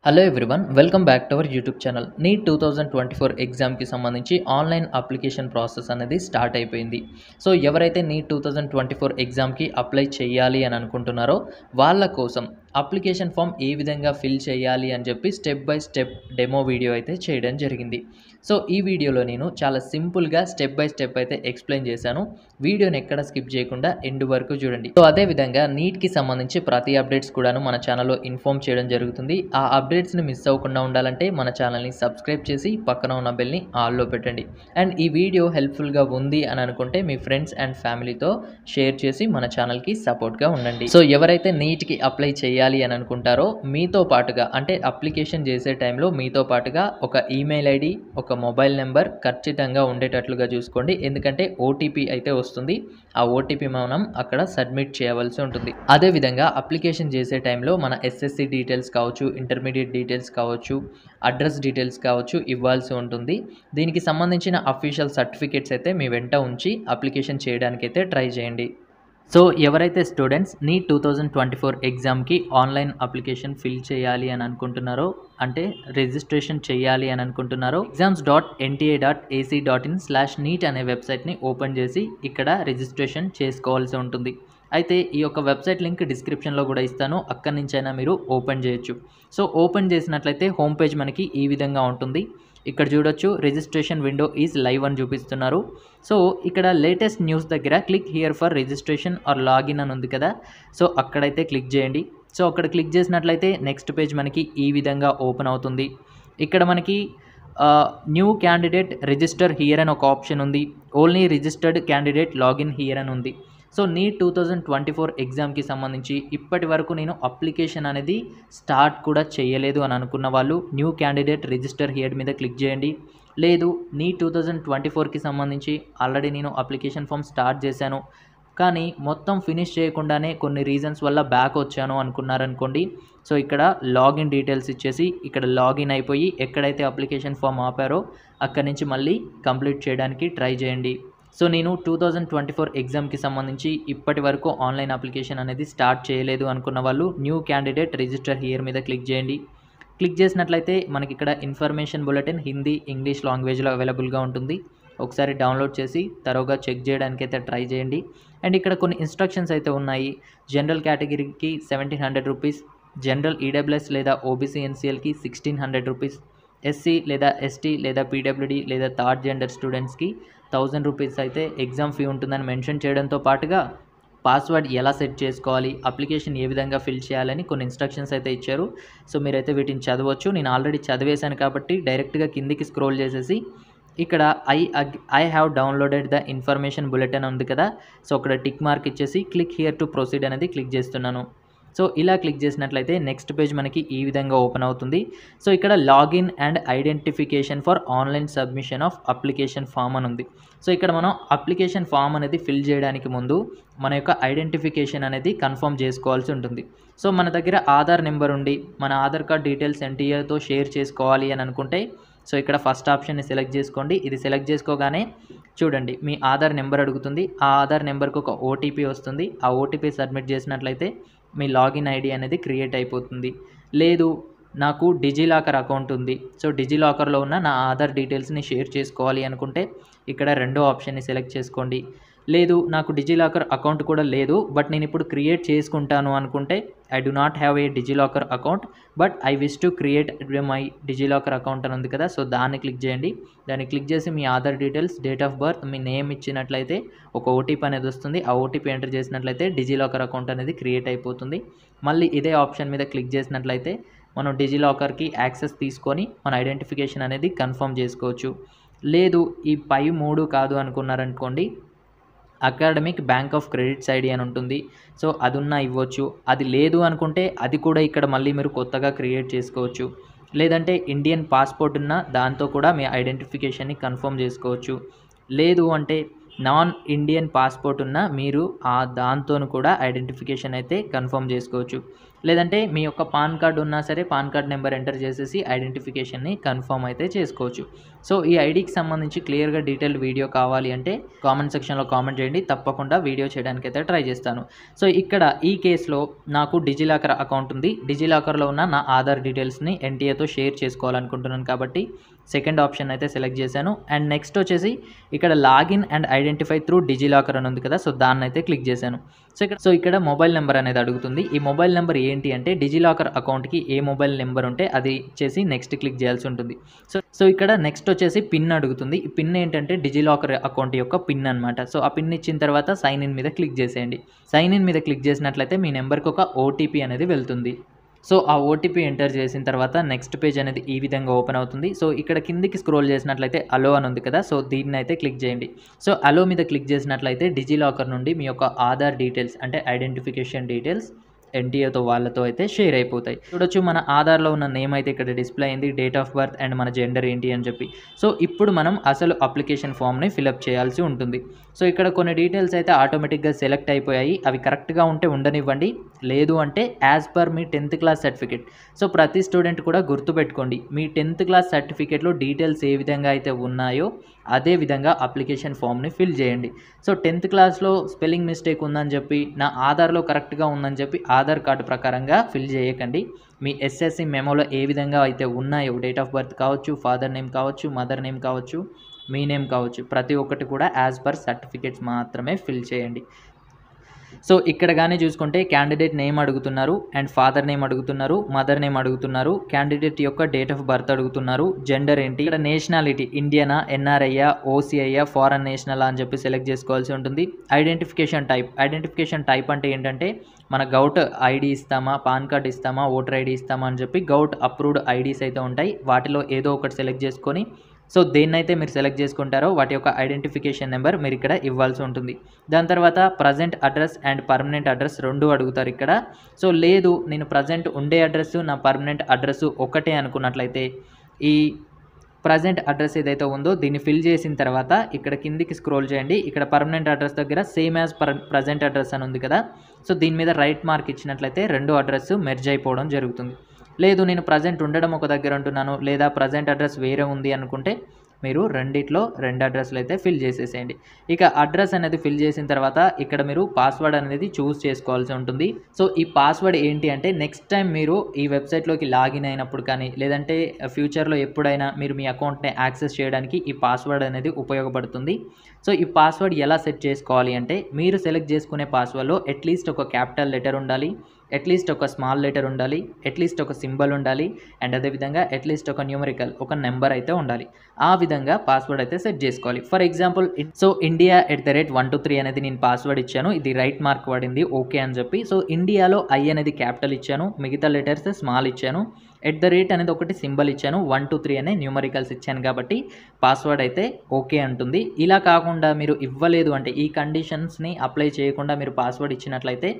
Hello everyone welcome back to our YouTube channel. NEET 2024 ఎగ్జామ్కి సంబంధించి online application process అనేది start అయిపోయింది. So ఎవరైతే నీట్ 2024 ఎగ్జామ్కి అప్లై చేయాలి అని అనుకుంటున్నారో వాళ్ళ కోసం అప్లికేషన్ ఫామ్ ఏ విధంగా ఫిల్ చేయాలి అని చెప్పి step by step demo video అయితే చేయడం జరిగింది. సో ఈ వీడియోలో నేను చాలా సింపుల్గా స్టెప్ బై స్టెప్ అయితే ఎక్స్ప్లెయిన్ చేశాను. వీడియోని ఎక్కడ స్కిప్ చేయకుండా ఎండ్ వరకు చూడండి. సో అదేవిధంగా నీట్కి సంబంధించి ప్రతి అప్డేట్స్ కూడాను మన ఛానల్లో ఇన్ఫార్మ్ చేయడం జరుగుతుంది. ఆ అప్డేట్స్ని మిస్ అవ్వకుండా ఉండాలంటే మన ఛానల్ని సబ్స్క్రైబ్ చేసి పక్కన ఉన్న బెల్ని ఆల్లో పెట్టండి. అండ్ ఈ వీడియో హెల్ప్ఫుల్గా ఉంది అని అనుకుంటే మీ ఫ్రెండ్స్ అండ్ ఫ్యామిలీతో షేర్ చేసి మన ఛానల్కి సపోర్ట్గా ఉండండి. సో ఎవరైతే నీట్కి అప్లై చేయాలి అని అనుకుంటారో మీతో పాటుగా అంటే అప్లికేషన్ చేసే టైంలో మీతో పాటుగా ఒక ఈమెయిల్ ఐడి, ఒక మొబైల్ నెంబర్ ఖచ్చితంగా ఉండేటట్లుగా చూసుకోండి. ఎందుకంటే ఓటీపీ అయితే వస్తుంది. ఆ ఓటీపీ మనం అక్కడ సబ్మిట్ చేయవలసి ఉంటుంది. అదేవిధంగా అప్లికేషన్ చేసే టైంలో మన ఎస్ఎస్సి డీటెయిల్స్ కావచ్చు, ఇంటర్మీడియట్ డీటెయిల్స్ కావచ్చు, అడ్రస్ డీటెయిల్స్ కావచ్చు ఇవ్వాల్సి ఉంటుంది. దీనికి సంబంధించిన అఫీషియల్ సర్టిఫికేట్స్ అయితే మీ వెంట ఉంచి అప్లికేషన్ చేయడానికైతే ట్రై చేయండి. సో ఎవరైతే స్టూడెంట్స్ నీట్ 2024 ఎగ్జామ్కి ఆన్లైన్ అప్లికేషన్ ఫిల్ చేయాలి అని అనుకుంటున్నారో అంటే రిజిస్ట్రేషన్ చేయాలి అని అనుకుంటున్నారో exams.nta.ac.in/neet అనే వెబ్సైట్ని ఓపెన్ చేసి ఇక్కడ రిజిస్ట్రేషన్ చేసుకోవాల్సి ఉంటుంది. అయితే ఈ యొక్క వెబ్సైట్ లింక్ డిస్క్రిప్షన్లో కూడా ఇస్తాను, అక్కడి నుంచైనా మీరు ఓపెన్ చేయొచ్చు. సో ఓపెన్ చేసినట్లయితే హోమ్ పేజ్ మనకి ఈ విధంగా ఉంటుంది. ఇక్కడ చూడొచ్చు రిజిస్ట్రేషన్ విండో ఈజ్ లైవ్ అని చూపిస్తున్నారు. సో ఇక్కడ లేటెస్ట్ న్యూస్ దగ్గర click here for registration are login అని ఉంది కదా, సో అక్కడైతే క్లిక్ చేయండి. సో అక్కడ క్లిక్ చేసినట్లయితే నెక్స్ట్ పేజ్ మనకి ఈ విధంగా ఓపెన్ అవుతుంది. ఇక్కడ మనకి న్యూ క్యాండిడేట్ రిజిస్టర్ హియర్ అని ఒక ఆప్షన్ ఉంది. Only registered candidate login here అని ఉంది. సో నీట్ 2024 ఎగ్జామ్కి సంబంధించి ఇప్పటి వరకు నేను అప్లికేషన్ అనేది స్టార్ట్ కూడా చేయలేదు అని అనుకున్న వాళ్ళు న్యూ క్యాండిడేట్ రిజిస్టర్ హియర్ మీద క్లిక్ చేయండి. లేదు నీట్ 2024కి సంబంధించి ఆల్రెడీ నేను అప్లికేషన్ ఫామ్ స్టార్ట్ చేశాను కానీ మొత్తం ఫినిష్ చేయకుండానే కొన్ని రీజన్స్ వల్ల బ్యాక్ వచ్చాను అనుకున్నారనుకోండి. సో ఇక్కడ లాగిన్ డీటెయిల్స్ ఇచ్చేసి ఇక్కడ లాగిన్ అయిపోయి ఎక్కడైతే అప్లికేషన్ ఫామ్ ఆపారో అక్కడి నుంచి మళ్ళీ కంప్లీట్ చేయడానికి ట్రై చేయండి. సో నేను 2024 ఎగ్జామ్కి సంబంధించి ఇప్పటి వరకు ఆన్లైన్ అప్లికేషన్ అనేది స్టార్ట్ చేయలేదు అనుకున్న వాళ్ళు న్యూ క్యాండిడేట్ రిజిస్టర్ హియర్ మీద క్లిక్ చేయండి. క్లిక్ చేసినట్లయితే మనకి ఇక్కడ ఇన్ఫర్మేషన్ బులెటిన్ హిందీ, ఇంగ్లీష్ లాంగ్వేజ్లో అవైలబుల్గా ఉంటుంది. ఒకసారి డౌన్లోడ్ చేసి తరోగా చెక్ చేయడానికి అయితే ట్రై చేయండి. అండ్ ఇక్కడ కొన్ని ఇన్స్ట్రక్షన్స్ అయితే ఉన్నాయి. జనరల్ కేటగిరీకి 1700 రూపీస్, జనరల్ ఈడబ్ల్యూఎస్ లేదా ఓబీసీ ఎన్సీఎల్కి 1600 రూపీస్, ఎస్సీ లేదా ఎస్టీ లేదా పీడబ్ల్యూడి లేదా థర్డ్ జెండర్ స్టూడెంట్స్కి 1000 రూపీస్ అయితే ఎగ్జామ్ ఫీ ఉంటుందని మెన్షన్ చేయడంతో పాటుగా పాస్వర్డ్ ఎలా సెట్ చేసుకోవాలి, అప్లికేషన్ ఏ విధంగా ఫిల్ చేయాలని కొన్ని ఇన్స్ట్రక్షన్స్ అయితే ఇచ్చారు. సో మీరైతే వీటిని చదవచ్చు. నేను ఆల్రెడీ చదివేశాను కాబట్టి డైరెక్ట్గా కిందికి స్క్రోల్ చేసేసి ఇక్కడ I have downloaded the information bulletin ఉంది కదా, సో అక్కడ టిక్ మార్క్ ఇచ్చేసి క్లిక్ హియర్ టు ప్రొసీడ్ అనేది క్లిక్ చేస్తున్నాను. సో ఇలా క్లిక్ చేసినట్లయితే నెక్స్ట్ పేజ్ మనకి ఈ విధంగా ఓపెన్ అవుతుంది. సో ఇక్కడ login and identification for online submission of application form అని ఉంది. సో ఇక్కడ మనం అప్లికేషన్ ఫామ్ అనేది ఫిల్ చేయడానికి ముందు మన యొక్క ఐడెంటిఫికేషన్ అనేది కన్ఫర్మ్ చేసుకోవాల్సి ఉంటుంది. సో మన దగ్గర ఆధార్ నెంబర్ ఉండి మన ఆధార్ కార్డ్ డీటెయిల్స్ ఎన్టీఏతో షేర్ చేసుకోవాలి అని అనుకుంటే సో ఇక్కడ ఫస్ట్ ఆప్షన్ని సెలెక్ట్ చేసుకోండి. ఇది సెలెక్ట్ చేసుకోగానే చూడండి మీ ఆధార్ నెంబర్ అడుగుతుంది. ఆ ఆధార్ నెంబర్కి ఒక ఓటీపీ వస్తుంది. ఆ ఓటీపీ సబ్మిట్ చేసినట్లయితే మీ లాగిన్ ఐడి అనేది క్రియేట్ అయిపోతుంది. లేదు నాకు డిజిలాకర్ అకౌంట్ ఉంది, సో డిజిలాకర్లో ఉన్న నా ఆధార్ డీటెయిల్స్ని షేర్ చేసుకోవాలి అనుకుంటే ఇక్కడ రెండో ఆప్షన్ని సెలెక్ట్ చేసుకోండి. లేదు నాకు డిజిలాకర్ అకౌంట్ కూడా లేదు బట్ నేను ఇప్పుడు క్రియేట్ చేసుకుంటాను అనుకుంటే I do not have a DigiLocker account but I wish to create my DigiLocker account అని ఉంది కదా, సో దాన్ని క్లిక్ చేయండి. దాన్ని క్లిక్ చేసి మీ Aadhaar details, date of birth, మీ నేమ్ ఇచ్చినట్లయితే ఒక ఓటీపీ అనేది వస్తుంది. ఆ ఓటీపీ ఎంటర్ చేసినట్లయితే డిజిలాకర్ అకౌంట్ అనేది క్రియేట్ అయిపోతుంది. మళ్ళీ ఇదే ఆప్షన్ మీద క్లిక్ చేసినట్లయితే మనం డిజిలాకర్కి యాక్సెస్ తీసుకొని మన ఐడెంటిఫికేషన్ అనేది కన్ఫర్మ్ చేసుకోవచ్చు. లేదు ఈ పై 3 కాదు అనుకున్నారనుకోండి academic bank of credits ID అని ఉంటుంది. సో అది ఉన్నా ఇవ్వచ్చు. అది లేదు అనుకుంటే అది కూడా ఇక్కడ మళ్ళీ మీరు కొత్తగా క్రియేట్ చేసుకోవచ్చు. లేదంటే ఇండియన్ పాస్పోర్ట్ ఉన్న దాంతో కూడా మీ ఐడెంటిఫికేషన్ని కన్ఫర్మ్ చేసుకోవచ్చు. లేదు అంటే నాన్ ఇండియన్ పాస్పోర్ట్ ఉన్న మీరు ఆ దాంతో కూడా ఐడెంటిఫికేషన్ అయితే కన్ఫర్మ్ చేసుకోవచ్చు. లేదంటే మీ యొక్క పాన్ కార్డ్ ఉన్నా సరే పాన్ కార్డ్ నెంబర్ ఎంటర్ చేసేసి ఐడెంటిఫికేషన్ని కన్ఫర్మ్ అయితే చేసుకోవచ్చు. సో ఈ ఐడికి సంబంధించి క్లియర్గా డీటెయిల్ వీడియో కావాలి అంటే కామెంట్ సెక్షన్లో కామెంట్ చేయండి, తప్పకుండా వీడియో చేయడానికి అయితే ట్రై చేస్తాను. సో ఇక్కడ ఈ కేసులో నాకు డిజిలాకర్ అకౌంట్ ఉంది, డిజిలాకర్లో ఉన్న నా ఆధార్ డీటెయిల్స్ని ఎన్టీఏతో షేర్ చేసుకోవాలనుకుంటున్నాను కాబట్టి సెకండ్ ఆప్షన్ అయితే సెలెక్ట్ చేశాను. అండ్ నెక్స్ట్ వచ్చేసి ఇక్కడ login and identify through DigiLocker అని ఉంది కదా, సో దాన్ని అయితే క్లిక్ చేశాను. సో ఇక్కడ మొబైల్ నెంబర్ అనేది అడుగుతుంది. ఈ మొబైల్ నెంబర్ ఏంటి అంటే డిజిలాకర్ అకౌంట్కి ఏ మొబైల్ నెంబర్ ఉంటే అది చేసి నెక్స్ట్ క్లిక్ చేయాల్సి ఉంటుంది. సో ఇక్కడ నెక్స్ట్ వచ్చేసి పిన్ అడుగుతుంది. ఈ పిన్ ఏంటంటే డిజిలాకర్ అకౌంట్ యొక్క పిన్ అనమాట. సో ఆ పిన్ ఇచ్చిన తర్వాత సైన్ ఇన్ మీద క్లిక్ చేసేయండి. సైన్ ఇన్ మీద క్లిక్ చేసినట్లయితే మీ నెంబర్కి ఒక ఓటీపీ అనేది వెళ్తుంది. సో ఆ ఓటీపీ ఎంటర్ చేసిన తర్వాత నెక్స్ట్ పేజ్ అనేది ఈ విధంగా ఓపెన్ అవుతుంది. సో ఇక్కడ కిందికి స్క్రోల్ చేసినట్లయితే అలో అని ఉంది కదా, సో దీన్ని అయితే క్లిక్ చేయండి. సో అలో మీద క్లిక్ చేసినట్లయితే డిజిలాకర్ నుండి మీ యొక్క ఆధార్ డీటెయిల్స్ అంటే ఐడెంటిఫికేషన్ డీటెయిల్స్ ఎన్టీఏతో వాళ్ళతో అయితే షేర్ అయిపోతాయి. చూడొచ్చు మన ఆధార్లో ఉన్న నేమ్ అయితే ఇక్కడ డిస్ప్లే అయింది, డేట్ ఆఫ్ బర్త్ అండ్ మన జెండర్ ఏంటి అని చెప్పి. సో ఇప్పుడు మనం అసలు అప్లికేషన్ ఫామ్ని ఫిలప్ చేయాల్సి ఉంటుంది. సో ఇక్కడ కొన్ని డీటెయిల్స్ అయితే ఆటోమేటిక్గా సెలెక్ట్ అయిపోయాయి, అవి కరెక్ట్గా ఉంటే ఉండనివ్వండి, లేదు అంటే యాజ్ పర్ మీ 10th క్లాస్ సర్టిఫికేట్. సో ప్రతి స్టూడెంట్ కూడా గుర్తుపెట్టుకోండి, మీ 10th క్లాస్ సర్టిఫికేట్లో డీటెయిల్స్ ఏ విధంగా అయితే ఉన్నాయో అదే విధంగా అప్లికేషన్ ఫామ్ని ఫిల్ చేయండి. సో 10th క్లాస్లో స్పెల్లింగ్ మిస్టేక్ ఉందని చెప్పి నా ఆధార్లో కరెక్ట్గా ఉందని చెప్పి ఆధార్ కార్డు ప్రకారంగా ఫిల్ చేయకండి. మీ ఎస్ఎస్సి మెమోలో ఏ విధంగా అయితే ఉన్నాయో డేట్ ఆఫ్ బర్త్ కావచ్చు, ఫాదర్ నేమ్ కావచ్చు, మదర్ నేమ్ కావచ్చు, మీ నేమ్ కావచ్చు, ప్రతి ఒక్కటి కూడా యాజ్ పర్ సర్టిఫికేట్స్ మాత్రమే ఫిల్ చేయండి. సో ఇక్కడ కానీ చూసుకుంటే క్యాండిడేట్ నేమ్ అడుగుతున్నారు అండ్ ఫాదర్ నేమ్ అడుగుతున్నారు, మదర్ నేమ్ అడుగుతున్నారు, క్యాండిడేట్ యొక్క డేట్ ఆఫ్ బర్త్ అడుగుతున్నారు, జెండర్ ఏంటి, ఇక్కడ నేషనాలిటీ ఇండియనా, ఎన్ఆర్ఐయా, ఓసీఐయా, ఫారెన్ నేషనల్ అని చెప్పి సెలెక్ట్ చేసుకోవాల్సి ఉంటుంది. ఐడెంటిఫికేషన్ టైప్ అంటే ఏంటంటే మన గౌట్ ఐడి ఇస్తామా, పాన్ కార్డ్ ఇస్తామా, ఓటర్ ఐడి ఇస్తామా అని చెప్పి గౌట్ అప్రూవ్డ్ ఐడీస్ అయితే ఉంటాయి, వాటిలో ఏదో ఒకటి సెలెక్ట్ చేసుకొని సో దేన్నైతే మీరు సెలెక్ట్ చేసుకుంటారో వాటి యొక్క ఐడెంటిఫికేషన్ నెంబర్ మీరు ఇక్కడ ఇవ్వాల్సి ఉంటుంది. దాని తర్వాత present address and permanent address రెండు అడుగుతారు ఇక్కడ. సో లేదు నేను ప్రజెంట్ ఉండే అడ్రస్ నా పర్మనెంట్ అడ్రస్ ఒకటే అనుకున్నట్లయితే ఈ ప్రజెంట్ అడ్రస్ ఏదైతే ఉందో దీన్ని ఫిల్ చేసిన తర్వాత ఇక్కడ కిందికి స్క్రోల్ చేయండి. ఇక్కడ పర్మనెంట్ అడ్రస్ దగ్గర సేమ్ యాజ్ ప్రజెంట్ అడ్రస్ అని ఉంది కదా, సో దీని మీద రైట్ మార్క్ ఇచ్చినట్లయితే రెండు అడ్రస్ మెర్జ్ అయిపోవడం జరుగుతుంది. లేదు నేను ప్రజెంట్ ఉండడం ఒక దగ్గర ఉంటున్నాను లేదా ప్రజెంట్ అడ్రస్ వేరే ఉంది అనుకుంటే మీరు రెండిట్లో రెండు అడ్రస్లు అయితే ఫిల్ చేసేసేయండి. ఇక అడ్రస్ అనేది ఫిల్ చేసిన తర్వాత ఇక్కడ మీరు పాస్వర్డ్ అనేది చూస్ చేసుకోవాల్సి ఉంటుంది. సో ఈ పాస్వర్డ్ ఏంటి అంటే నెక్స్ట్ టైం మీరు ఈ వెబ్సైట్లోకి లాగిన్ అయినప్పుడు కానీ లేదంటే ఫ్యూచర్లో ఎప్పుడైనా మీరు మీ అకౌంట్ని యాక్సెస్ చేయడానికి ఈ పాస్వర్డ్ అనేది ఉపయోగపడుతుంది. సో ఈ పాస్వర్డ్ ఎలా సెట్ చేసుకోవాలి అంటే మీరు సెలెక్ట్ చేసుకునే పాస్వర్డ్లో అట్లీస్ట్ ఒక క్యాపిటల్ లెటర్ ఉండాలి, అట్లీస్ట్ ఒక స్మాల్ లెటర్ ఉండాలి, అట్లీస్ట్ ఒక సింబల్ ఉండాలి అండ్ అదేవిధంగా అట్లీస్ట్ ఒక న్యూమరికల్ ఒక నెంబర్ అయితే ఉండాలి. ఆ విధంగా పాస్వర్డ్ అయితే సెట్ చేసుకోవాలి. ఫర్ ఎగ్జాంపుల్ సో India@123 అనేది నేను పాస్వర్డ్ ఇచ్చాను, ఇది రైట్ మార్క్ పడింది ఓకే అని చెప్పి. సో ఇండియాలో ఐ అనేది క్యాపిటల్ ఇచ్చాను, మిగతా లెటర్స్ స్మాల్ ఇచ్చాను, అనేది ఒకటి సింబల్ ఇచ్చాను, 123 అనే న్యూమరికల్స్ ఇచ్చాను కాబట్టి పాస్వర్డ్ అయితే ఓకే అంటుంది. ఇలా కాకుండా మీరు ఇవ్వలేదు అంటే ఈ కండిషన్స్ని అప్లై చేయకుండా మీరు పాస్వర్డ్ ఇచ్చినట్లయితే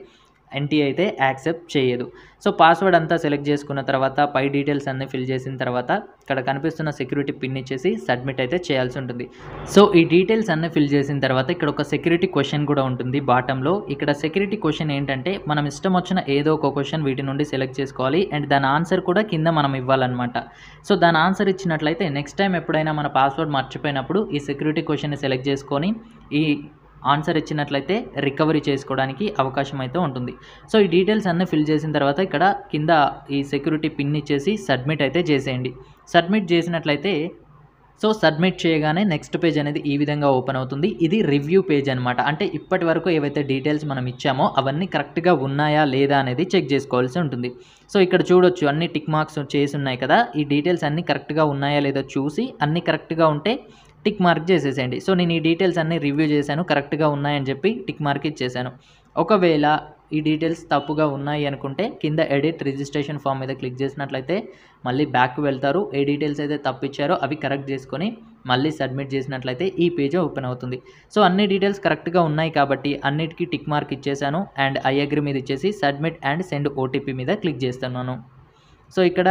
ఎన్టీఏ అయితే యాక్సెప్ట్ చేయదు. సో పాస్వర్డ్ అంతా సెలెక్ట్ చేసుకున్న తర్వాత పై డీటెయిల్స్ అన్నీ ఫిల్ చేసిన తర్వాత ఇక్కడ కనిపిస్తున్న సెక్యూరిటీ పిన్ ఇచ్చేసి సబ్మిట్ అయితే చేయాల్సి ఉంటుంది. సో ఈ డీటెయిల్స్ అన్నీ ఫిల్ చేసిన తర్వాత ఇక్కడ ఒక సెక్యూరిటీ క్వశ్చన్ కూడా ఉంటుంది బాటంలో. ఇక్కడ సెక్యూరిటీ క్వశ్చన్ ఏంటంటే మనం ఇష్టం వచ్చిన ఏదో ఒక క్వశ్చన్ వీటి నుండి సెలెక్ట్ చేసుకోవాలి అండ్ దాని ఆన్సర్ కూడా కింద మనం ఇవ్వాలన్నమాట. సో దాని ఆన్సర్ ఇచ్చినట్లయితే నెక్స్ట్ టైం ఎప్పుడైనా మన పాస్వర్డ్ మర్చిపోయినప్పుడు ఈ సెక్యూరిటీ క్వశ్చన్ని సెలెక్ట్ చేసుకొని ఈ ఆన్సర్ ఇచ్చినట్లయితే రికవరీ చేసుకోవడానికి అవకాశం అయితే ఉంటుంది. సో ఈ డీటెయిల్స్ అన్నీ ఫిల్ చేసిన తర్వాత ఇక్కడ కింద ఈ సెక్యూరిటీ పిన్ ఇచ్చేసి సబ్మిట్ అయితే చేసేయండి. సబ్మిట్ చేసినట్లయితే సో సబ్మిట్ చేయగానే నెక్స్ట్ పేజ్ అనేది ఈ విధంగా ఓపెన్ అవుతుంది. ఇది రివ్యూ పేజ్ అనమాట. అంటే ఇప్పటి వరకు ఏవైతే డీటెయిల్స్ మనం ఇచ్చామో అవన్నీ కరెక్ట్గా ఉన్నాయా లేదా అనేది చెక్ చేసుకోవాల్సి ఉంటుంది. సో ఇక్కడ చూడొచ్చు అన్ని టిక్ మార్క్స్ చేసి ఉన్నాయి కదా, ఈ డీటెయిల్స్ అన్నీ కరెక్ట్గా ఉన్నాయా లేదా చూసి అన్నీ కరెక్ట్గా ఉంటే టిక్ మార్క్ చేసేసేయండి. సో నేను ఈ డీటెయిల్స్ అన్నీ రివ్యూ చేశాను, కరెక్ట్గా ఉన్నాయని చెప్పి టిక్ మార్క్ ఇచ్చేసాను. ఒకవేళ ఈ డీటెయిల్స్ తప్పుగా ఉన్నాయి అనుకుంటే కింద ఎడిట్ రిజిస్ట్రేషన్ ఫామ్ మీద క్లిక్ చేసినట్లయితే మళ్ళీ బ్యాక్కి వెళ్తారు, ఏ డీటెయిల్స్ అయితే తప్పు ఇచ్చారో అవి కరెక్ట్ చేసుకొని మళ్ళీ సబ్మిట్ చేసినట్లయితే ఈ పేజ్ ఓపెన్ అవుతుంది. సో అన్ని డీటెయిల్స్ కరెక్ట్గా ఉన్నాయి కాబట్టి అన్నిటికీ టిక్ మార్క్ ఇచ్చేసాను అండ్ ఐ అగ్రీ మీద ఇచ్చేసి సబ్మిట్ అండ్ సెండ్ ఓటీపీ మీద క్లిక్ చేస్తున్నాను. సో ఇక్కడ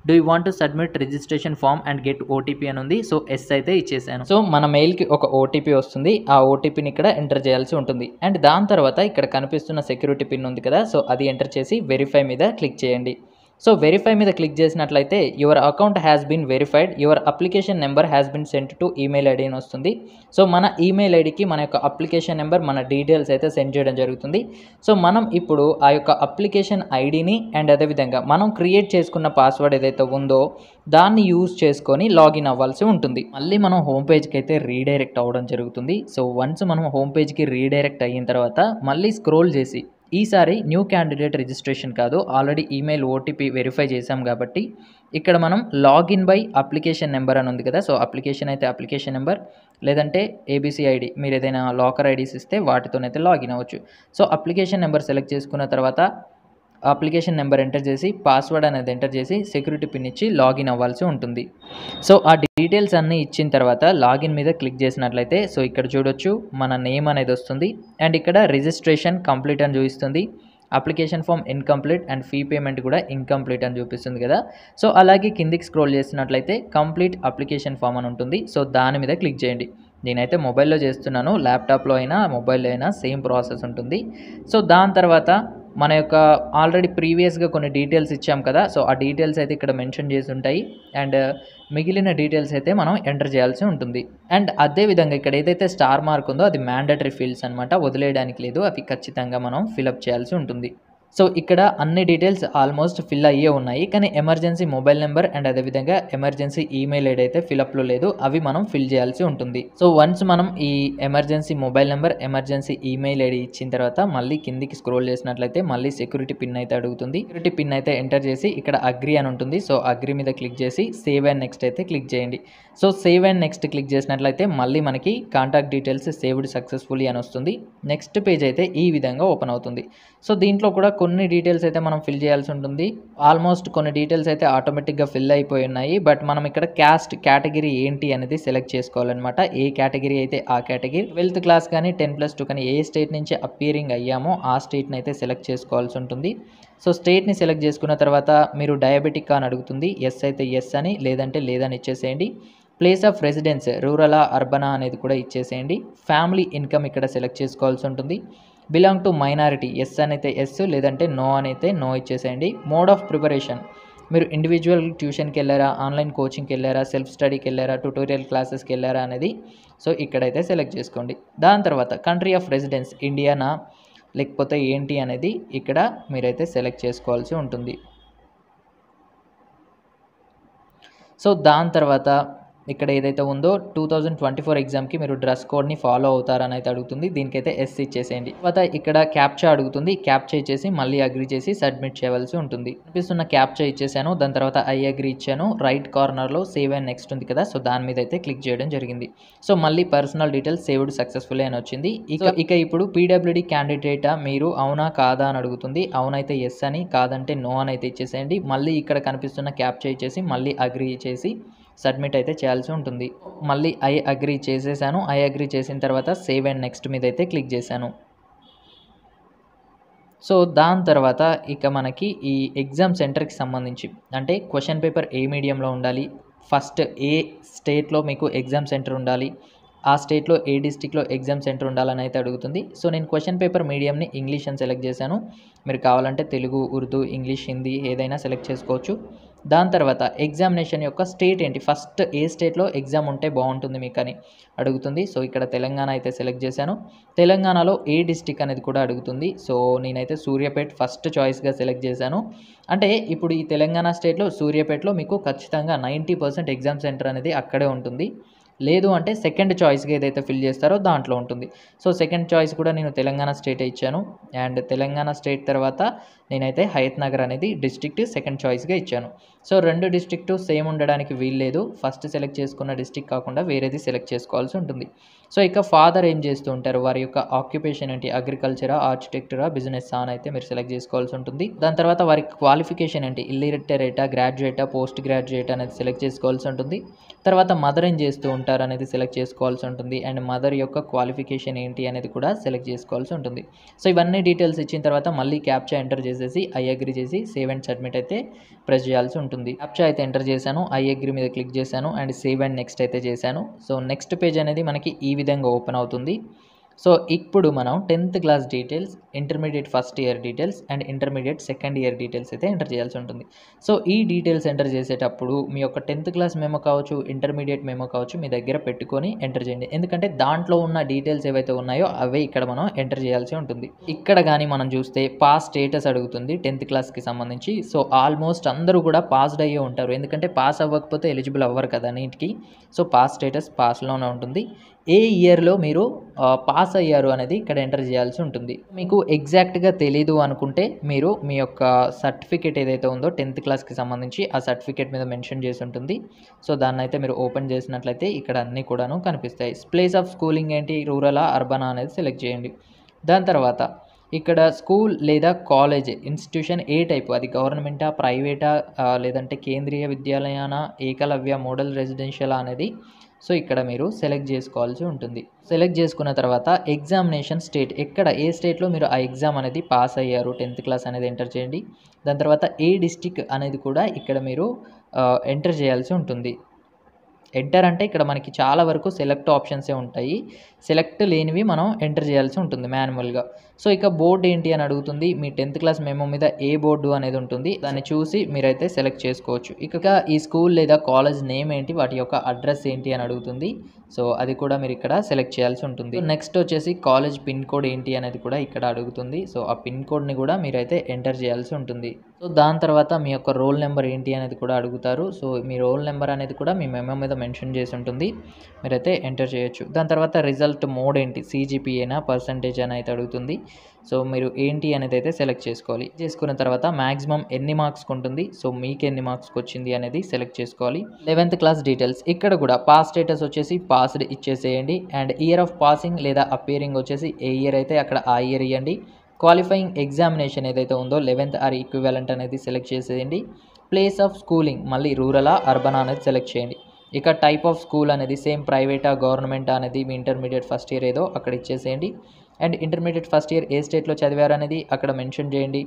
do you want to submit registration form and get OTP అని ఉంది. సో ఎస్ అయితే ఇచ్చేసాను. సో మన మెయిల్కి ఒక ఓటీపీ వస్తుంది. ఆ ఓటీపీని ఇక్కడ ఎంటర్ చేయాల్సి ఉంటుంది. అండ్ దాని తర్వాత ఇక్కడ కనిపిస్తున్న సెక్యూరిటీ పిన్ ఉంది కదా, సో అది ఎంటర్ చేసి వెరిఫై మీద క్లిక్ చేయండి. సో వెరిఫై మీద క్లిక్ చేసినట్లయితే your account has been verified, your application number has been sent to email ID అని వస్తుంది. సో మన ఈమెయిల్ ఐడికి మన యొక్క అప్లికేషన్ నెంబర్, మన డీటెయిల్స్ అయితే సెండ్ చేయడం జరుగుతుంది. సో మనం ఇప్పుడు ఆ యొక్క అప్లికేషన్ ఐడిని అండ్ అదేవిధంగా మనం క్రియేట్ చేసుకున్న పాస్వర్డ్ ఏదైతే ఉందో దాన్ని యూజ్ చేసుకొని లాగిన్ అవ్వాల్సి ఉంటుంది. మళ్ళీ మనం హోమ్ పేజ్కి అయితే రీడైరెక్ట్ అవ్వడం జరుగుతుంది. సో వన్స్ మనం హోమ్ పేజ్కి రీడైరెక్ట్ అయిన తర్వాత మళ్ళీ స్క్రోల్ చేసి ఈసారి న్యూ క్యాండిడేట్ రిజిస్ట్రేషన్ కాదు, ఆల్రెడీ ఈమెయిల్ ఓటీపీ వెరిఫై చేసాం కాబట్టి ఇక్కడ మనం లాగిన్ బై అప్లికేషన్ నెంబర్ అని ఉంది కదా, సో అప్లికేషన్ అయితే అప్లికేషన్ నెంబర్ లేదంటే ఏబీసీ ఐడి, మీరు ఏదైనా లాకర్ ఐడీస్ ఇస్తే వాటితోనైతే లాగిన్ అవ్వచ్చు. సో అప్లికేషన్ నెంబర్ సెలెక్ట్ చేసుకున్న తర్వాత అప్లికేషన్ నెంబర్ ఎంటర్ చేసి పాస్వర్డ్ అనేది ఎంటర్ చేసి సెక్యూరిటీ పిన్ ఇచ్చి లాగిన్ అవ్వాల్సి ఉంటుంది. సో ఆ డీటెయిల్స్ అన్నీ ఇచ్చిన తర్వాత లాగిన్ మీద క్లిక్ చేసినట్లయితే సో ఇక్కడ చూడొచ్చు మన నేమ్ అనేది వస్తుంది అండ్ ఇక్కడ రిజిస్ట్రేషన్ కంప్లీట్ అని చూపిస్తుంది, application form incomplete and fee payment కూడా ఇన్కంప్లీట్ అని చూపిస్తుంది కదా. సో అలాగే కిందికి స్క్రోల్ చేసినట్లయితే కంప్లీట్ అప్లికేషన్ ఫామ్ అని ఉంటుంది. సో దాని మీద క్లిక్ చేయండి. నేనైతే మొబైల్లో చేస్తున్నాను, ల్యాప్టాప్లో అయినా మొబైల్లో అయినా సేమ్ ప్రాసెస్ ఉంటుంది. సో దాని తర్వాత మన యొక్క ఆల్రెడీ ప్రీవియస్గా కొన్ని డీటెయిల్స్ ఇచ్చాం కదా, సో ఆ డీటెయిల్స్ అయితే ఇక్కడ మెన్షన్ చేసి ఉంటాయి అండ్ మిగిలిన డీటెయిల్స్ అయితే మనం ఎంటర్ చేయాల్సి ఉంటుంది. అండ్ అదేవిధంగా ఇక్కడ ఏదైతే స్టార్ మార్క్ ఉందో అది మ్యాండటరీ ఫీల్డ్స్ అనమాట, వదిలేయడానికి లేదు, అవి ఖచ్చితంగా మనం ఫిలప్ చేయాల్సి ఉంటుంది. సో ఇక్కడ అన్ని డీటెయిల్స్ ఆల్మోస్ట్ ఫిల్ అయ్యే ఉన్నాయి, కానీ ఎమర్జెన్సీ మొబైల్ నెంబర్ అండ్ అదేవిధంగా ఎమర్జెన్సీ ఈమెయిల్ ఐడి అయితే ఫిలప్లో లేదు, అవి మనం ఫిల్ చేయాల్సి ఉంటుంది. సో వన్స్ మనం ఈ emergency mobile number, emergency email ID ఇచ్చిన తర్వాత మళ్ళీ కిందికి స్క్రోల్ చేసినట్లయితే మళ్ళీ సెక్యూరిటీ పిన్ అయితే అడుగుతుంది. సెక్యూరిటీ పిన్ అయితే ఎంటర్ చేసి ఇక్కడ అగ్రీ అని ఉంటుంది. సో అగ్రీ మీద క్లిక్ చేసి సేవ్ అండ్ నెక్స్ట్ అయితే క్లిక్ చేయండి. So save and next click చేసినట్లయితే మళ్ళీ మనకి కాంటాక్ట్ డీటెయిల్స్ సేవ్డ్ సక్సెస్ఫుల్లీ అని వస్తుంది. నెక్స్ట్ పేజ్ అయితే ఈ విధంగా ఓపెన్ అవుతుంది. సో దీంట్లో కూడా కొన్ని డీటెయిల్స్ అయితే మనం ఫిల్ చేయాల్సి ఉంటుంది. ఆల్మోస్ట్ కొన్ని డీటెయిల్స్ అయితే ఆటోమేటిక్గా ఫిల్ అయిపోయి ఉన్నాయి, బట్ మనం ఇక్కడ కేటగిరీ ఏంటి అనేది సెలెక్ట్ చేసుకోవాలన్నమాట. ఏ కేటగిరీ అయితే ఆ కేటగిరీ, 12th క్లాస్ కానీ 10+2 కానీ ఏ స్టేట్ నుంచి అపీరింగ్ అయ్యామో ఆ స్టేట్ని అయితే సెలెక్ట్ చేసుకోవాల్సి ఉంటుంది. సో స్టేట్ని సెలెక్ట్ చేసుకున్న తర్వాత మీరు డయాబెటిక్ అని అడుగుతుంది, ఎస్ అయితే ఎస్ అని, లేదంటే లేదని ఇచ్చేసేయండి. ప్లేస్ ఆఫ్ రెసిడెన్స్ రూరలా అర్బనా అనేది కూడా ఇచ్చేసేయండి. ఫ్యామిలీ ఇన్కమ్ ఇక్కడ సెలెక్ట్ చేసుకోవాల్సి ఉంటుంది. బిలాంగ్ టు మైనారిటీ ఎస్ అనైతే ఎస్, లేదంటే నో అనైతే నో ఇచ్చేసేయండి. మోడ్ ఆఫ్ ప్రిపరేషన్ మీరు ఇండివిజువల్ ట్యూషన్కి వెళ్ళారా, ఆన్లైన్ కోచింగ్కి వెళ్ళారా, సెల్ఫ్ స్టడీకి వెళ్ళారా, ట్యూటోరియల్ క్లాసెస్కి వెళ్ళారా అనేది సో ఇక్కడైతే సెలెక్ట్ చేసుకోండి. దాని తర్వాత కంట్రీ ఆఫ్ రెసిడెన్స్ ఇండియానా లేకపోతే ఏంటి అనేది ఇక్కడ మీరైతే సెలెక్ట్ చేసుకోవాల్సి ఉంటుంది. సో దాని తర్వాత ఇక్కడ ఏదైతే ఉందో 2024 ఎగ్జామ్కి మీరు డ్రెస్ కోడ్ని ఫాలో అవుతారని అయితే అడుగుతుంది, దీనికైతే ఎస్ ఇచ్చేసేయండి. తర్వాత ఇక్కడ క్యాప్చా అడుగుతుంది, క్యాప్చా ఇచ్చేసి మళ్ళీ అగ్రీ చేసి సబ్మిట్ చేయవలసి ఉంటుంది. కనిపిస్తున్న క్యాప్చా ఇచ్చేసాను, దాని తర్వాత ఐ అగ్రీ ఇచ్చాను. రైట్ కార్నర్లో సేవ్ అండ్ నెక్స్ట్ ఉంది కదా, సో దాని మీద అయితే క్లిక్ చేయడం జరిగింది. సో మళ్ళీ పర్సనల్ డీటెయిల్స్ సేవ్డ్ సక్సెస్ఫుల్లీ అని వచ్చింది. ఇక ఇప్పుడు పీడబ్ల్యూడీ క్యాండిడేటా మీరు, అవునా కాదా అని అడుగుతుంది. అవునైతే ఎస్ అని, కాదంటే నో అని అయితే ఇచ్చేసేయండి. మళ్ళీ ఇక్కడ కనిపిస్తున్న క్యాప్చా ఇచ్చేసి మళ్ళీ అగ్రీ చేసి సబ్మిట్ అయితే చేయాల్సి ఉంటుంది. మళ్ళీ ఐ అగ్రీ చేసేసాను. ఐ అగ్రీ చేసిన తర్వాత సేవ్ అండ్ నెక్స్ట్ మీద అయితే క్లిక్ చేశాను. సో దాని తర్వాత ఇక మనకి ఈ ఎగ్జామ్ సెంటర్కి సంబంధించి అంటే క్వశ్చన్ పేపర్ ఏ మీడియంలో ఉండాలి, ఫస్ట్ ఏ స్టేట్లో మీకు ఎగ్జామ్ సెంటర్ ఉండాలి, ఆ స్టేట్లో ఏ డిస్టిక్లో ఎగ్జామ్ సెంటర్ ఉండాలని అయితే అడుగుతుంది. సో నేను క్వశ్చన్ పేపర్ మీడియంని ఇంగ్లీష్ అని సెలెక్ట్ చేశాను. మీరు కావాలంటే తెలుగు, ఉర్దూ, ఇంగ్లీష్, హిందీ ఏదైనా సెలెక్ట్ చేసుకోవచ్చు. దాని తర్వాత ఎగ్జామినేషన్ యొక్క స్టేట్ ఏంటి, ఫస్ట్ ఏ స్టేట్లో ఎగ్జామ్ ఉంటే బాగుంటుంది మీకు అని అడుగుతుంది. సో ఇక్కడ తెలంగాణ అయితే సెలెక్ట్ చేశాను. తెలంగాణలో ఏ డిస్టిక్ అనేది కూడా అడుగుతుంది. సో నేనైతే సూర్యాపేట్ ఫస్ట్ చాయిస్గా సెలెక్ట్ చేశాను. అంటే ఇప్పుడు ఈ తెలంగాణ స్టేట్లో సూర్యాపేటలో మీకు ఖచ్చితంగా 90% ఎగ్జామ్ సెంటర్ అనేది అక్కడే ఉంటుంది. లేదు అంటే సెకండ్ చాయిస్గా ఏదైతే ఫిల్ చేస్తారో దాంట్లో ఉంటుంది. సో సెకండ్ చాయిస్ కూడా నేను తెలంగాణ స్టేటే ఇచ్చాను. అండ్ తెలంగాణ స్టేట్ తర్వాత నేనైతే హయత్ నగర్ అనేది డిస్ట్రిక్ట్ సెకండ్ చాయిస్గా ఇచ్చాను. సో రెండు డిస్ట్రిక్ట్ సేమ్ ఉండడానికి వీల్లేదు, ఫస్ట్ సెలెక్ట్ చేసుకున్న డిస్ట్రిక్ట్ కాకుండా వేరేది సెలెక్ట్ చేసుకోవాల్సి ఉంటుంది. సో ఇక ఫాదర్ ఏం చేస్తూ ఉంటారు, వారి యొక్క ఆక్యుపేషన్ ఏంటి, అగ్రికల్చరా, ఆర్కిటెక్చరా, బిజినెస్సా అని అయితే మీరు సెలెక్ట్ చేసుకోవాల్సి ఉంటుంది. దాని తర్వాత వారి క్వాలిఫికేషన్ ఏంటి, ఇల్లిటరేటా, గ్రాడ్యుయేటా, పోస్ట్ గ్రాడ్యుయేట్ అనేది సెలెక్ట్ చేసుకోవాల్సి ఉంటుంది. తర్వాత మదర్ ఏం చేస్తూ ఉంటారు అనేది సెలెక్ట్ చేసుకోవాల్సి ఉంటుంది. అండ్ మదర్ యొక్క క్వాలిఫికేషన్ ఏంటి అనేది కూడా సెలెక్ట్ చేసుకోవాల్సి ఉంటుంది. సో ఇవన్నీ డీటెయిల్స్ ఇచ్చిన తర్వాత మళ్ళీ క్యాప్చా ఎంటర్ చేసేసి ఐ అగ్రీ చేసి సేవ్ అండ్ సబ్మిట్ అయితే ప్రెస్ చేయాల్సి ఉంటుంది. క్యాప్చా అయితే ఎంటర్ చేశాను, ఐ అగ్రీ మీద క్లిక్ చేశాను అండ్ సేవ్ అండ్ నెక్స్ట్ అయితే చేశాను. సో నెక్స్ట్ పేజ్ అనేది మనకి ఈ విధంగా ఓపెన్ అవుతుంది. సో ఇప్పుడు మనం 10th class details, intermediate first year details and intermediate second year details అయితే ఎంటర్ చేయాల్సి ఉంటుంది. సో ఈ డీటెయిల్స్ ఎంటర్ చేసేటప్పుడు మీ యొక్క 10th క్లాస్ మెమో కావచ్చు, ఇంటర్మీడియట్ మెమో కావచ్చు మీ దగ్గర పెట్టుకొని ఎంటర్ చేయండి. ఎందుకంటే దాంట్లో ఉన్న డీటెయిల్స్ ఏవైతే ఉన్నాయో అవే ఇక్కడ మనం ఎంటర్ చేయాల్సి ఉంటుంది. ఇక్కడ కానీ మనం చూస్తే పాస్ స్టేటస్ అడుగుతుంది 10th క్లాస్కి సంబంధించి. సో ఆల్మోస్ట్ అందరూ కూడా పాస్డ్ అయ్యే ఉంటారు, ఎందుకంటే పాస్ అవ్వకపోతే ఎలిజిబుల్ అవ్వరు కదా నీట్కి. సో పాస్ స్టేటస్ పాస్లోనే ఉంటుంది. ఏ ఇయర్లో మీరు పాస్ అయ్యారు అనేది ఇక్కడ ఎంటర్ చేయాల్సి ఉంటుంది. మీకు ఎగ్జాక్ట్గా తెలీదు అనుకుంటే మీరు మీ యొక్క సర్టిఫికేట్ ఏదైతే ఉందో 10th క్లాస్కి సంబంధించి ఆ సర్టిఫికేట్ మీద మెన్షన్ చేసి ఉంటుంది. సో దాన్ని అయితే మీరు ఓపెన్ చేసినట్లయితే ఇక్కడ అన్నీ కూడాను కనిపిస్తాయి. ప్లేస్ ఆఫ్ స్కూలింగ్ ఏంటి, రూరలా అర్బనా అనేది సెలెక్ట్ చేయండి. దాని తర్వాత ఇక్కడ స్కూల్ లేదా కాలేజ్ ఇన్స్టిట్యూషన్ ఏ టైపు, అది గవర్నమెంటా, ప్రైవేటా, లేదంటే కేంద్రీయ విద్యాలయానా, ఏకలవ్య మోడల్ రెసిడెన్షియల్ అనేది సో ఇక్కడ మీరు సెలెక్ట్ చేసుకోవాల్సి ఉంటుంది. సెలెక్ట్ చేసుకున్న తర్వాత ఎగ్జామినేషన్ స్టేట్, ఎక్కడ ఏ స్టేట్లో మీరు ఆ ఎగ్జామ్ అనేది పాస్ అయ్యారు 10th క్లాస్ అనేది ఎంటర్ చేయండి. దాని తర్వాత ఏ డిస్టిక్ అనేది కూడా ఇక్కడ మీరు ఎంటర్ చేయాల్సి ఉంటుంది. ఎంటర్ అంటే ఇక్కడ మనకి చాలా వరకు సెలెక్ట్ ఆప్షన్సే ఉంటాయి, సెలెక్ట్ లేనివి మనం ఎంటర్ చేయాల్సి ఉంటుంది మాన్యువల్గా. సో ఇక బోర్డు ఏంటి అని అడుగుతుంది. మీ 10th క్లాస్ మెమో మీద ఏ బోర్డు అనేది ఉంటుంది, దాన్ని చూసి మీరైతే సెలెక్ట్ చేసుకోవచ్చు. ఇక ఈ స్కూల్ లేదా కాలేజ్ నేమ్ ఏంటి, వాటి యొక్క అడ్రస్ ఏంటి అని అడుగుతుంది. సో అది కూడా మీరు ఇక్కడ సెలెక్ట్ చేయాల్సి ఉంటుంది. నెక్స్ట్ వచ్చేసి కాలేజ్ పిన్ కోడ్ ఏంటి అనేది కూడా ఇక్కడ అడుగుతుంది. సో ఆ పిన్ కోడ్ని కూడా మీరైతే ఎంటర్ చేయాల్సి ఉంటుంది. సో దాని తర్వాత మీ యొక్క రోల్ నెంబర్ ఏంటి అనేది కూడా అడుగుతారు. సో మీ రోల్ నెంబర్ అనేది కూడా మీ మెమో మీద మెన్షన్ చేసి ఉంటుంది, మీరైతే ఎంటర్ చేయొచ్చు. దాని తర్వాత రిజల్ట్ మోడ్ ఏంటి, CGPAనా పర్సంటేజ్ అని అయితే అడుగుతుంది. సో మీరు ఏంటి అనేది అయితే సెలెక్ట్ చేసుకోవాలి. చేసుకున్న తర్వాత మ్యాక్సిమం ఎన్ని మార్క్స్కి ఉంటుంది, సో మీకు ఎన్ని మార్క్స్కి వచ్చింది అనేది సెలెక్ట్ చేసుకోవాలి. 11th క్లాస్ డీటెయిల్స్, ఇక్కడ కూడా పాస్ స్టేటస్ వచ్చేసి పాస్డ్ ఇచ్చేసేయండి. అండ్ ఇయర్ ఆఫ్ పాసింగ్ లేదా అపియరింగ్ వచ్చేసి ఏ ఇయర్ అయితే అక్కడ ఆ ఇయర్ ఇవ్వండి. క్వాలిఫైయింగ్ ఎగ్జామినేషన్ ఏదైతే ఉందో 11th ఆర్ ఈక్వివాలెంట్ అనేది సెలెక్ట్ చేసేయండి. ప్లేస్ ఆఫ్ స్కూలింగ్ మళ్ళీ రూరలా అర్బనా అనేది సెలెక్ట్ చేయండి. ఇక టైప్ ఆఫ్ స్కూల్ అనేది సేమ్ ప్రైవేటా గవర్నమెంటా అనేది మీ ఇంటర్మీడియట్ ఫస్ట్ ఇయర్ ఏదో అక్కడ ఇచ్చేసేయండి. అండ్ ఇంటర్మీడియట్ ఫస్ట్ ఇయర్ ఏ స్టేట్లో చదివారు అనేది అక్కడ మెన్షన్ చేయండి.